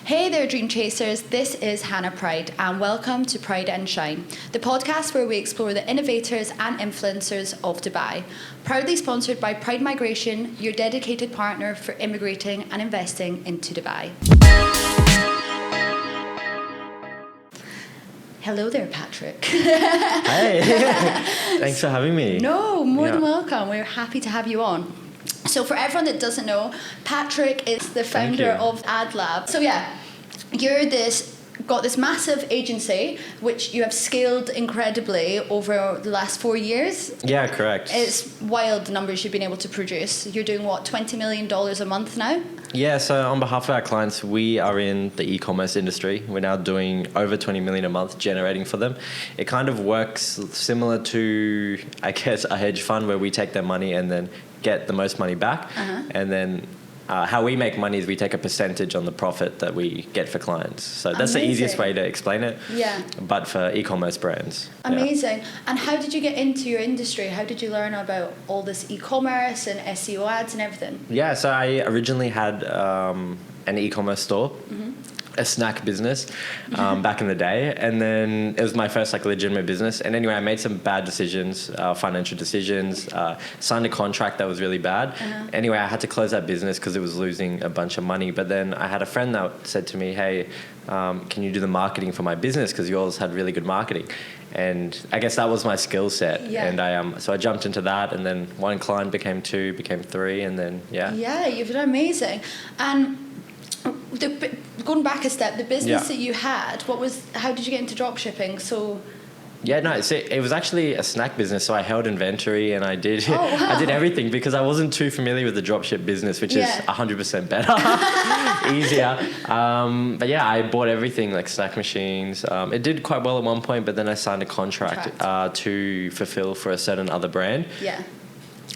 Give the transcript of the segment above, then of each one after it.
Hey there, Dream Chasers. This is Hannah Pride, and welcome to Pride and Shine, the podcast where we explore the innovators and influencers of Dubai. Proudly sponsored by Pride Migration, your dedicated partner for immigrating and investing into Dubai. Hello there, Patrick. Hey, thanks for having me. No, more than welcome. We're happy to have you on. So for everyone that doesn't know, Patrick is the founder of AdLab. So you're got this massive agency which you have scaled incredibly over the last 4 years. Yeah, correct. It's wild the numbers you've been able to produce. You're doing what, $20 million a month now? Yeah, so on behalf of our clients, we are in the e-commerce industry. We're now doing over 20 million a month generating for them. It kind of works similar to, I guess, a hedge fund where we take their money and then get the most money back. And then how we make money is we take a percentage on the profit that we get for clients. So that's the easiest way to explain it. Yeah. But for e-commerce brands. Amazing. Yeah. And how did you get into your industry? How did you learn about all this e-commerce and SEO ads and everything? Yeah, so I originally had an e-commerce store. A snack business back in the day, and then it was my first legitimate business. And anyway, I made some bad decisions, financial decisions, signed a contract that was really bad. Anyway, I had to close that business because it was losing a bunch of money. But then I had a friend that said to me, hey, can you do the marketing for my business, because yours had really good marketing. And I guess that was my skill set. And so I jumped into that, and then one client became two, became three, and then you've done amazing. And going back a step, the business that you had, how did you get into drop shipping? It was actually a snack business, so I held inventory and I did I did everything because I wasn't too familiar with the dropship business, which is 100% better, easier. But I bought everything like snack machines. It did quite well at one point, but then I signed a contract to fulfill for a certain other brand.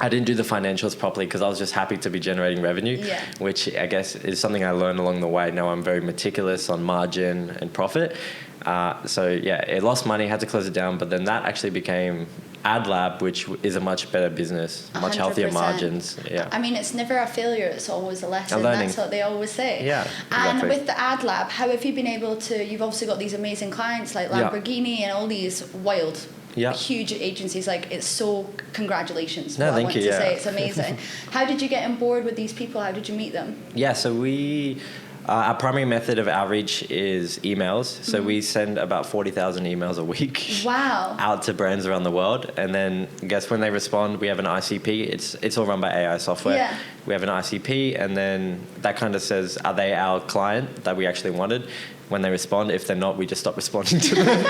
I didn't do the financials properly because I was just happy to be generating revenue, which I guess is something I learned along the way. Now I'm very meticulous on margin and profit. It lost money, had to close it down, but then that actually became AdLab, which is a much better business, much 100%. Healthier margins. I mean, it's never a failure, it's always a lesson. That's what they always say. Exactly. And with the AdLab, how have you been able to, you've obviously got these amazing clients like Lamborghini and all these wild huge agencies, it's so congratulations. No, thank you. It's amazing. How did you get on board with these people? How did you meet them? So we our primary method of outreach is emails. So we send about 40,000 emails a week out to brands around the world. And then guess when they respond, we have an ICP. It's all run by AI software. We have an ICP, and then that kind of says, are they our client that we actually wanted? When they respond, if they're not, we just stop responding to them.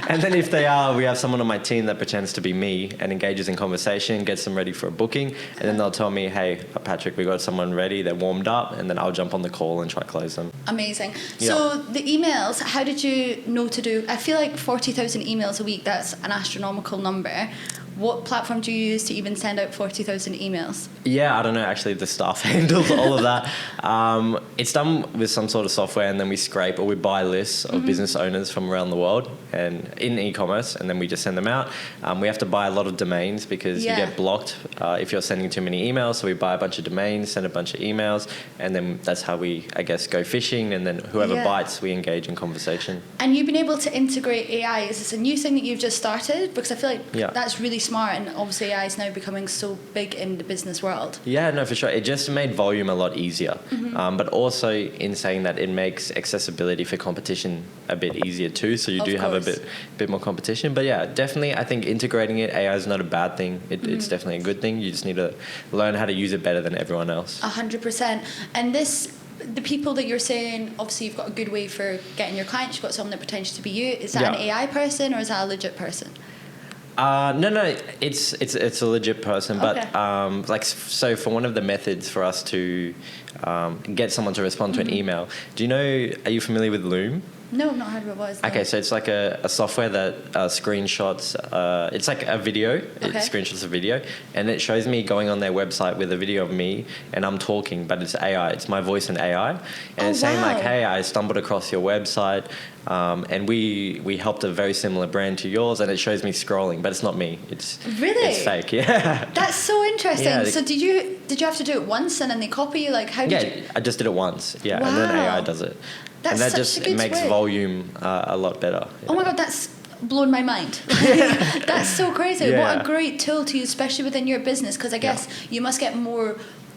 and then if they are, we have someone on my team that pretends to be me and engages in conversation, gets them ready for a booking, and then they'll tell me, hey, Patrick, we got someone ready, they're warmed up, and then I'll jump on the call and try to close them. Amazing. So the emails, how did you know to do, I feel like 40,000 emails a week, that's an astronomical number. What platform do you use to even send out 40,000 emails? I don't know. Actually, the staff handles all of that. It's done with some sort of software, and then we scrape or we buy lists of business owners from around the world and in e-commerce, and then we just send them out. We have to buy a lot of domains because you get blocked if you're sending too many emails. So we buy a bunch of domains, send a bunch of emails, and then that's how we, I guess, go fishing. And then whoever bites, we engage in conversation. And you've been able to integrate AI. Is this a new thing that you've just started? Because I feel like that's really smart, and obviously AI is now becoming so big in the business world. No, for sure. It just made volume a lot easier, but also in saying that it makes accessibility for competition a bit easier too, so you do have a bit more competition. But definitely I think integrating it, AI is not a bad thing. It's definitely a good thing. You just need to learn how to use it better than everyone else. 100%. And the people that you're saying, obviously you've got a good way for getting your clients, you've got someone that pretends to be you. Is that an AI person or is that a legit person? No, it's a legit person, but so for one of the methods for us to get someone to respond to an email, are you familiar with Loom? No, I've not heard of it. What is that? Okay, so it's like a software that screenshots, it's like a video, it screenshots a video, and it shows me going on their website with a video of me, and I'm talking, but it's AI, it's my voice and AI, and it's saying hey, I stumbled across your website, and we helped a very similar brand to yours, and it shows me scrolling, but it's not me. It's fake. That's so interesting. Yeah, so did you have to do it once and then they copy you? Like how did you? I just did it once. Yeah, Wow. and then AI does it. That's and that such just a good makes switch. volume a lot better. Oh my God, that's blown my mind. That's so crazy. Yeah. What a great tool to use, especially within your business, because I guess you must get more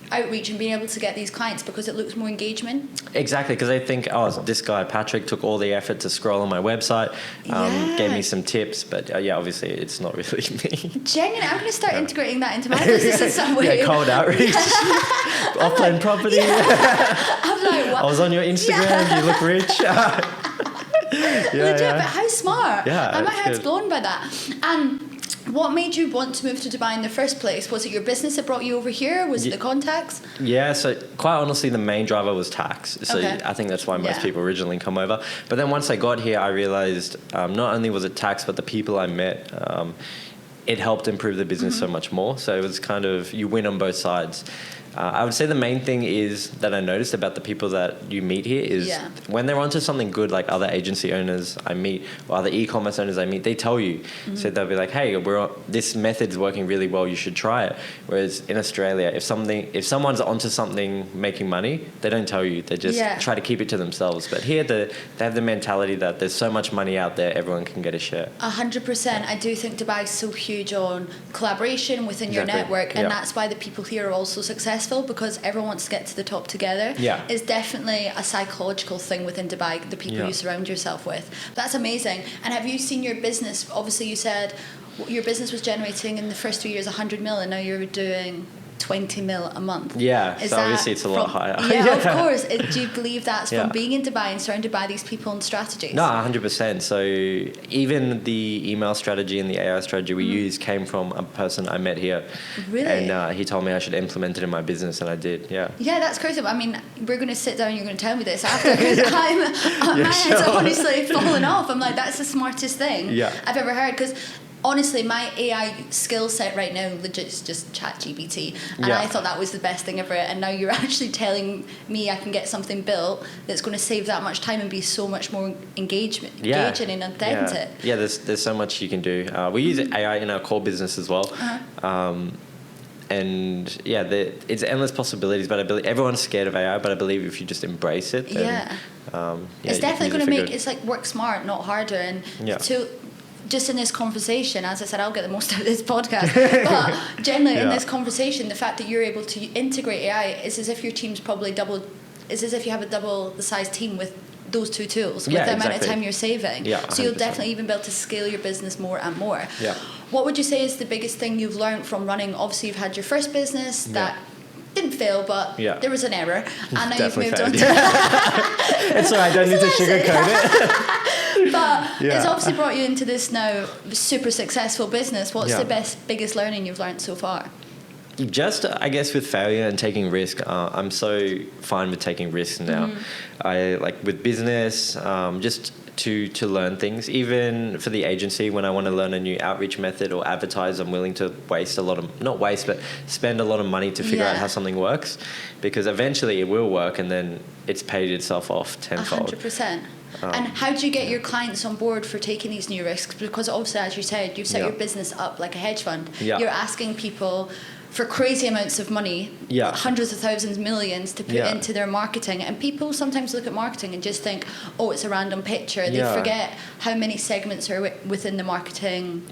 outreach and being able to get these clients because it looks more engagement. Exactly, because they think, this guy Patrick took all the effort to scroll on my website, gave me some tips, but obviously it's not really me. Genuinely, I'm going to start integrating that into my business in some way. Yeah, cold outreach, off-plan property. I'm like, what? I was on your Instagram, you look rich. Legit, but how smart. Yeah, My head's blown by that. And what made you want to move to Dubai in the first place? Was it your business that brought you over here? Was it the contacts? Yeah, so quite honestly, the main driver was tax. So I think that's why most people originally come over. But then once I got here, I realized not only was it tax, but the people I met, it helped improve the business so much more. So it was kind of, you win on both sides. I would say the main thing is that I noticed about the people that you meet here is when they're onto something good, like other agency owners I meet or other e-commerce owners I meet, they tell you. So they'll be like, hey, this method's working really well, you should try it. Whereas in Australia, if someone's onto something making money, they don't tell you. They just try to keep it to themselves. But here, they have the mentality that there's so much money out there, everyone can get a share. 100%. I do think Dubai is so huge on collaboration within your network, and that's why the people here are also successful, because everyone wants to get to the top together. It's definitely a psychological thing within Dubai, the people you surround yourself with. That's amazing. And have you seen your business, obviously you said your business was generating in the first 3 years 100 mil, and now you're doing 20 mil a month. Yeah, so obviously it's a lot higher. Yeah, of course. Do you believe that's from being in Dubai and surrounded by these people and strategies? No, 100%. So even the email strategy and the AI strategy we use came from a person I met here. Really? And he told me I should implement it in my business, and I did, Yeah, that's crazy. I mean, we're going to sit down and you're going to tell me this after, because my head's honestly falling off. I'm like, that's the smartest thing I've ever heard, because honestly, my AI skill set right now legit is just ChatGPT, and I thought that was the best thing ever. And now you're actually telling me I can get something built that's going to save that much time and be so much more engaging and authentic. Yeah, there's so much you can do. We use AI in our core business as well. And it's endless possibilities. But I believe everyone's scared of AI. But I believe if you just embrace it, then, it's definitely going to make it's like work smart, not harder. And just in this conversation, as I said, I'll get the most out of this podcast, but generally in this conversation, the fact that you're able to integrate AI is as if your team's probably is as if you have a double the size team with those two tools, with the amount of time you're saving. So you'll definitely even be able to scale your business more and more. What would you say is the biggest thing you've learned from running? Obviously, you've had your first business that didn't fail, but there was an error, and now you've moved on to it's all right, don't need to sugarcoat it. But it's obviously brought you into this now super successful business. What's the biggest learning you've learned so far? Just, I guess, with failure and taking risk. I'm so fine with taking risks now. I like with business, just to learn things. Even for the agency, when I want to learn a new outreach method or advertise, I'm willing to spend a lot of money to figure out how something works, because eventually it will work, and then it's paid itself off tenfold. 100%. And how do you get your clients on board for taking these new risks? Because obviously, as you said, you've set your business up like a hedge fund. You're asking people for crazy amounts of money, hundreds of thousands, millions to put into their marketing. And people sometimes look at marketing and just think, oh, it's a random picture. They forget how many segments are within the marketing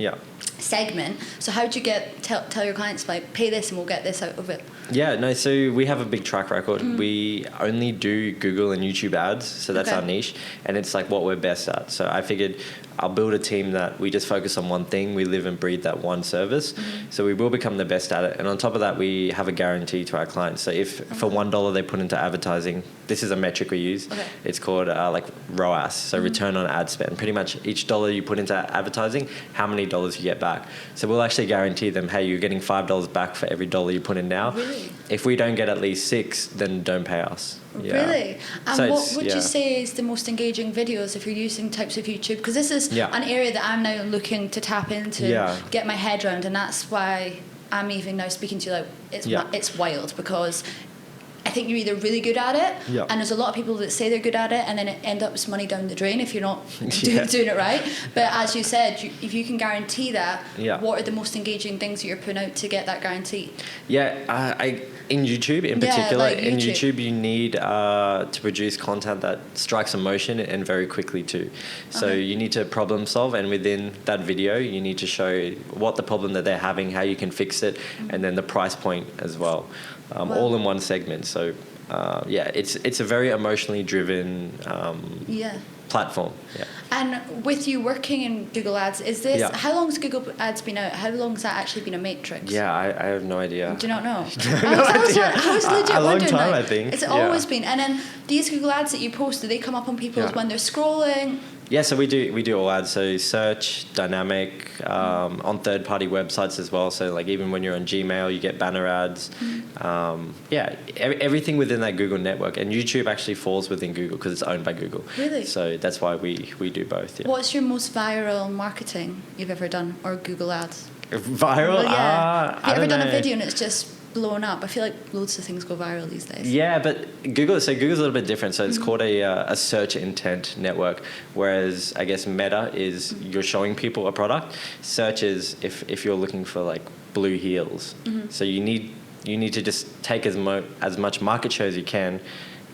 segment. So how do you tell your clients, like, pay this and we'll get this out of it? So we have a big track record. We only do Google and YouTube ads, so that's our niche, and it's like what we're best at. So I figured I'll build a team that we just focus on one thing. We live and breathe that one service. So we will become the best at it. And on top of that, we have a guarantee to our clients. So if for $1 they put into advertising, this is a metric we use. It's called like ROAS, so return on ad spend. Pretty much each dollar you put into advertising, how many dollars you get back. So we'll actually guarantee them, hey, you're getting $5 back for every dollar you put in now. Really? If we don't get at least 6, then don't pay us. Really? And so what would you say is the most engaging videos if you're using types of YouTube? Because this is an area that I'm now looking to tap into, get my head around, and that's why I'm even now speaking to you. Like, it's wild, because I think you're either really good at it, Yeah. and there's a lot of people that say they're good at it, and then it ends up as money down the drain if you're not doing it right. But as you said, if you can guarantee that, what are the most engaging things that you're putting out to get that guarantee? In YouTube in particular, like in YouTube you need to produce content that strikes emotion and very quickly too. So you need to problem solve, and within that video you need to show what the problem that they're having, how you can fix it, and then the price point as well, all in one segment. So it's a very emotionally driven platform. Yeah. And with you working in Google Ads, is this how long has Google Ads been out? How long has that actually been a matrix? Yeah, I have no idea. Do you not know? I was legit a long wondering, time, like, I think. It's always been. And then these Google Ads that you post, do they come up on people's when they're scrolling? Yeah, so we do all ads. So search, dynamic, on third-party websites as well. So like even when you're on Gmail, you get banner ads. Everything within that Google network. And YouTube actually falls within Google because it's owned by Google. Really? So that's why we do both. Yeah. What's your most viral marketing you've ever done, or Google Ads? Viral? Have you ever done a video and it's just blown up? I feel like loads of things go viral these days. Yeah, but Google's a little bit different. So it's called a search intent network, whereas I guess Meta is you're showing people a product. Search is if you're looking for like blue heels. So you need to just take as much market share as you can,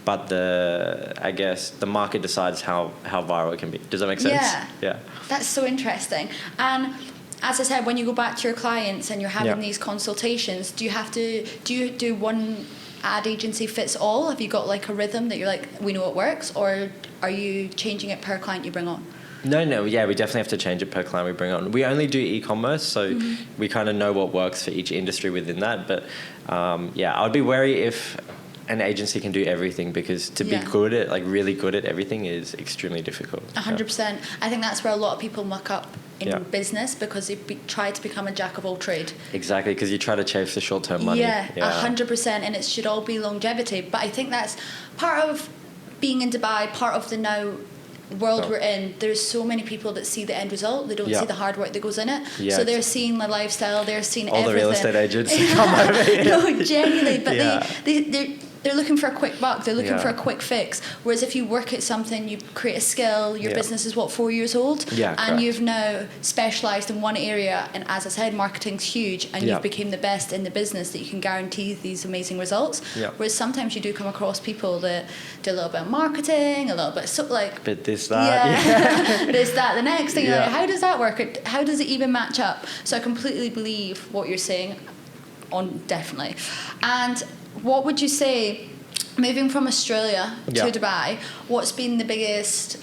but the market decides how viral it can be. Does that make sense? Yeah. That's so interesting. And as I said, when you go back to your clients and you're having these consultations, do you do one ad agency fits all? Have you got like a rhythm that you're like, we know it works, or are you changing it per client you bring on? No, we definitely have to change it per client we bring on. We only do e-commerce, so we kind of know what works for each industry within that. But I would be wary if an agency can do everything, because to be good at, like really good at everything is extremely difficult. 100%. I think that's where a lot of people muck up in business, because they try to become a jack of all trade. Exactly, because you try to chase the short-term money. 100%, and it should all be longevity. But I think that's part of being in Dubai, part of the now world we're in. There's so many people that see the end result. They don't see the hard work that goes in it. So they're seeing the lifestyle, they're seeing all everything. The real estate agents come over here. No, genuinely. But they're looking for a quick buck. They're looking for a quick fix. Whereas if you work at something, you create a skill, your business is 4 years old, and you've now specialised in one area. And as I said, marketing's huge, and you've become the best in the business that you can guarantee these amazing results. Whereas sometimes you do come across people that do a little bit of marketing, a little bit bit this, that. This, that, the next thing. Like, how does that work? How does it even match up? So I completely believe what you're saying definitely. And what would you say, moving from Australia to Dubai, what's been the biggest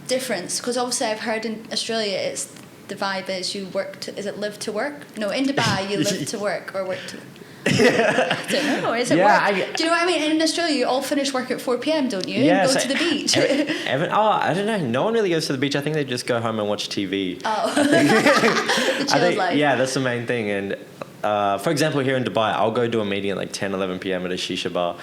difference? Because obviously I've heard in Australia it's the vibe is you work to, is it live to work? No, in Dubai you live to work or work to... I don't know, is it work? Do you know what I mean? In Australia you all finish work at 4 p.m, don't you? And go to the beach. I don't know. No one really goes to the beach. I think they just go home and watch TV. The chill life. Yeah, that's the main thing. And for example, here in Dubai, I'll go do a meeting at like 10, 11 p.m. at a shisha bar,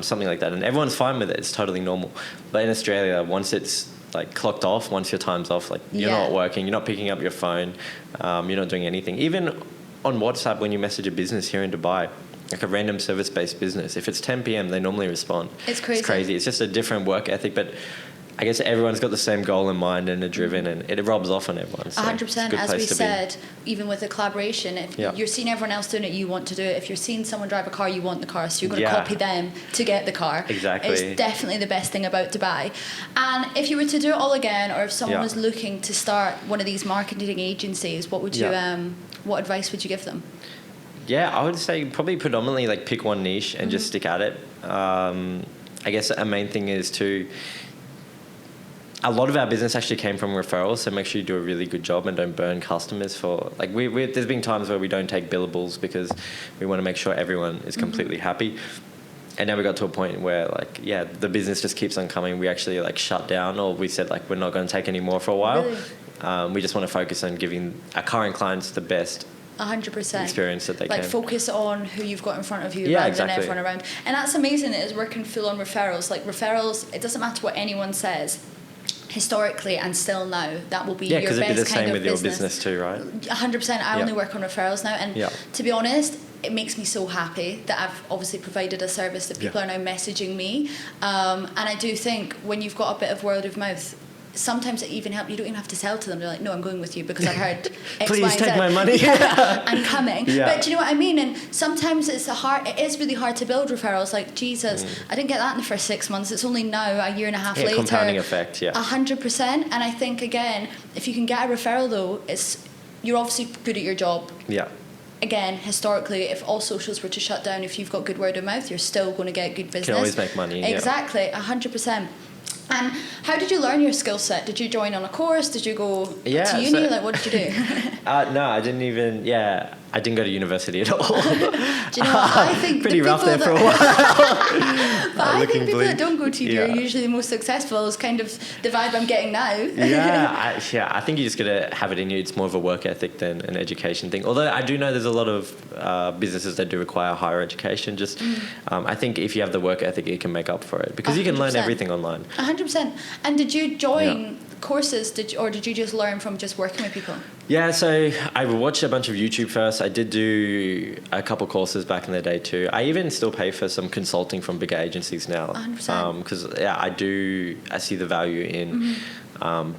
something like that. And everyone's fine with it. It's totally normal. But in Australia, once it's like clocked off, once your time's off, like you're not working, you're not picking up your phone, you're not doing anything. Even on WhatsApp, when you message a business here in Dubai, like a random service-based business, if it's 10 p.m, they normally respond. It's crazy. It's crazy. It's just a different work ethic, but I guess everyone's got the same goal in mind and are driven, and it rubs off on everyone. So 100%, as we said, even with the collaboration, if you're seeing everyone else doing it, you want to do it. If you're seeing someone drive a car, you want the car, so you're going to copy them to get the car. Exactly. It's definitely the best thing about Dubai. And if you were to do it all again, or if someone was looking to start one of these marketing agencies, what would you, what advice would you give them? Yeah, I would say probably predominantly like pick one niche and just stick at it. I guess a main thing is a lot of our business actually came from referrals, so make sure you do a really good job and don't burn customers for, like, there's been times where we don't take billables because we want to make sure everyone is completely happy. And now we got to a point where, like, the business just keeps on coming. We actually, like, shut down, or we said, like, we're not going to take any more for a while. Really? We just want to focus on giving our current clients the best 100% experience that they can. Like, focus on who you've got in front of you rather than everyone around. And that's amazing. It is working full on referrals. Like, referrals, it doesn't matter what anyone says. Historically and still now, that will be your best kind of business. Yeah, because it'd be the same with your business too, right? 100%. I only work on referrals now, and to be honest, it makes me so happy that I've obviously provided a service that people are now messaging me. And I do think when you've got a bit of word of mouth, sometimes it even helps. You don't even have to sell to them. They're like, no, I'm going with you because I've heard X, Please Y, and take Z. my money. I'm coming. But do you know what I mean? And sometimes it is really hard to build referrals. Like, Jesus, I didn't get that in the first 6 months. It's only now, a year and a half later. Compounding effect, 100%. And I think, again, if you can get a referral, though, you're obviously good at your job. Yeah. Again, historically, if all socials were to shut down, if you've got good word of mouth, you're still going to get good business. You can always make money. Exactly, 100%. And how did you learn your skill set? Did you join on a course? Did you go to uni? What did you do? No, I didn't even. I didn't go to university at all. Do you know what? I think pretty rough there for a while. But I think people that don't go to uni are usually the most successful. Is kind of the vibe I'm getting now. I think you just gotta have it in you. It's more of a work ethic than an education thing. Although I do know there's a lot of businesses that do require higher education. I think if you have the work ethic, you can make up for it because 100%. You can learn everything online. 100%. And did you join courses? Or did you just learn from just working with people? Yeah, so I watched a bunch of YouTube first. I did do a couple courses back in the day too. I even still pay for some consulting from bigger agencies now. 100%. Because I see the value in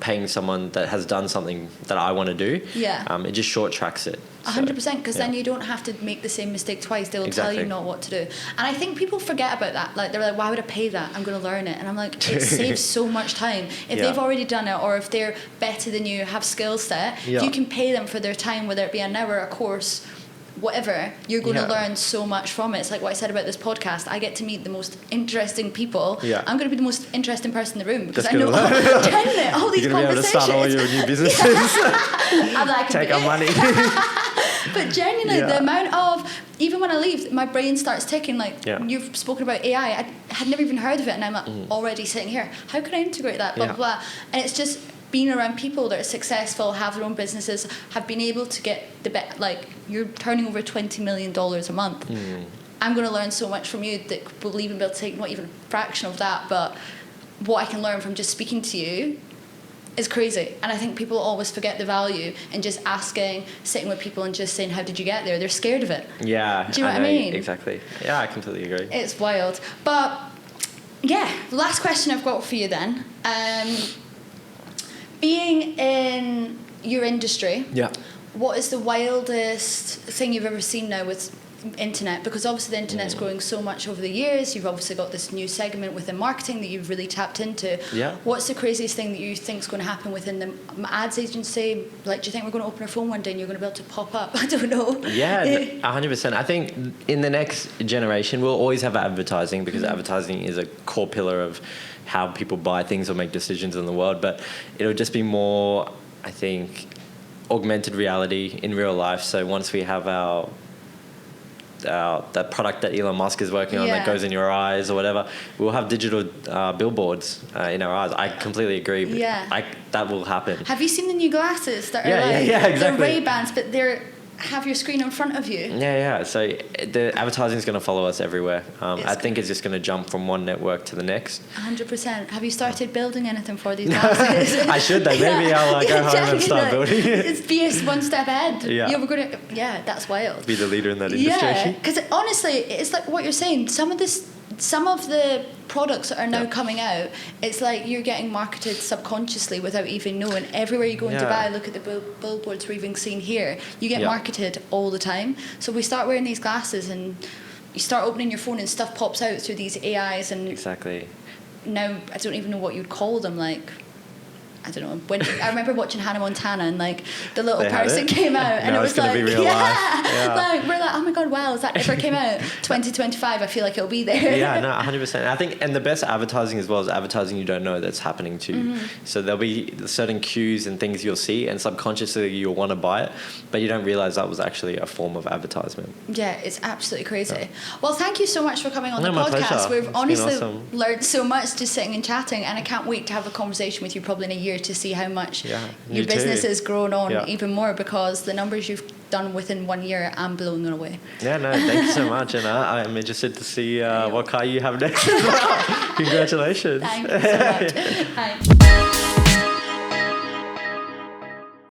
paying someone that has done something that I want to do. Yeah. It just short tracks it. 100%, because then you don't have to make the same mistake twice. They'll tell you not what to do. And I think people forget about that. Like, they're like, why would I pay that? I'm going to learn it. And I'm like, it saves so much time. If they've already done it, or if they're better than you, have skill set, if you can pay them for their time, whether it be an hour, a course, whatever, you're going to learn so much from it. It's like what I said about this podcast. I get to meet the most interesting people. I'm going to be the most interesting person in the room because I know all these conversations. You're going to be able to start all your new businesses. I'm like, take our money. But genuinely, the amount of, even when I leave, my brain starts ticking. Like, you've spoken about AI. I had never even heard of it, and I'm like, already sitting here. How can I integrate that? Blah, blah, blah. And it's just being around people that are successful, have their own businesses, have been able to get the best. Like, you're turning over $20 million a month. I'm going to learn so much from you that will even be able to take not even a fraction of that, but what I can learn from just speaking to you is crazy. And I think people always forget the value in just asking, sitting with people and just saying, how did you get there? They're scared of it. Yeah. Do you know what I mean? Exactly. Yeah, I completely agree. It's wild. But yeah, last question I've got for you then. Being in your industry, what is the wildest thing you've ever seen now with internet? Because obviously the internet's growing so much over the years. You've obviously got this new segment within marketing that you've really tapped into. What's the craziest thing that you think is going to happen within the ads agency? Like, do you think we're going to open our phone one day and you're going to be able to pop up? I don't know. 100%. I think in the next generation we'll always have advertising because advertising is a core pillar of how people buy things or make decisions in the world, but it'll just be more, I think, augmented reality in real life. So once we have that product that Elon Musk is working on that goes in your eyes or whatever, we'll have digital billboards in our eyes. I completely agree. That will happen. Have you seen the new glasses that are exactly. they're Ray-Bans, but they're have your screen in front of you? So the advertising is going to follow us everywhere. I think it's just going to jump from one network to the next. 100%. Have you started building anything for these glasses? I should though. Maybe I'll go home and start building it. It's be one step ahead. We're going to. That's wild. Be the leader in that industry. Yeah, because honestly, it's like what you're saying. Some of the products that are now coming out, it's like you're getting marketed subconsciously without even knowing. Everywhere you go in Dubai, look at the billboards we're even seeing here. You get marketed all the time. So we start wearing these glasses and you start opening your phone and stuff pops out through these AIs and now I don't even know what you'd call them. Like, I don't know. When I remember watching Hannah Montana and like the little person came out and it was like, like we're like, oh my god, wow, if that ever came out 2025, I feel like it'll be there. 100%. I think, and the best advertising as well is advertising you don't know that's happening to you. So there'll be certain cues and things you'll see and subconsciously you'll want to buy it, but you don't realize that was actually a form of advertisement. Yeah, it's absolutely crazy. Well, thank you so much for coming on the podcast. We've honestly learned so much just sitting and chatting, and I can't wait to have a conversation with you probably in a year to see how much your business has grown on even more, because the numbers you've done within 1 year, I'm blown away. Thank you so much, and I'm interested to see what car you have next as well. Congratulations. Thank you so much. Hi.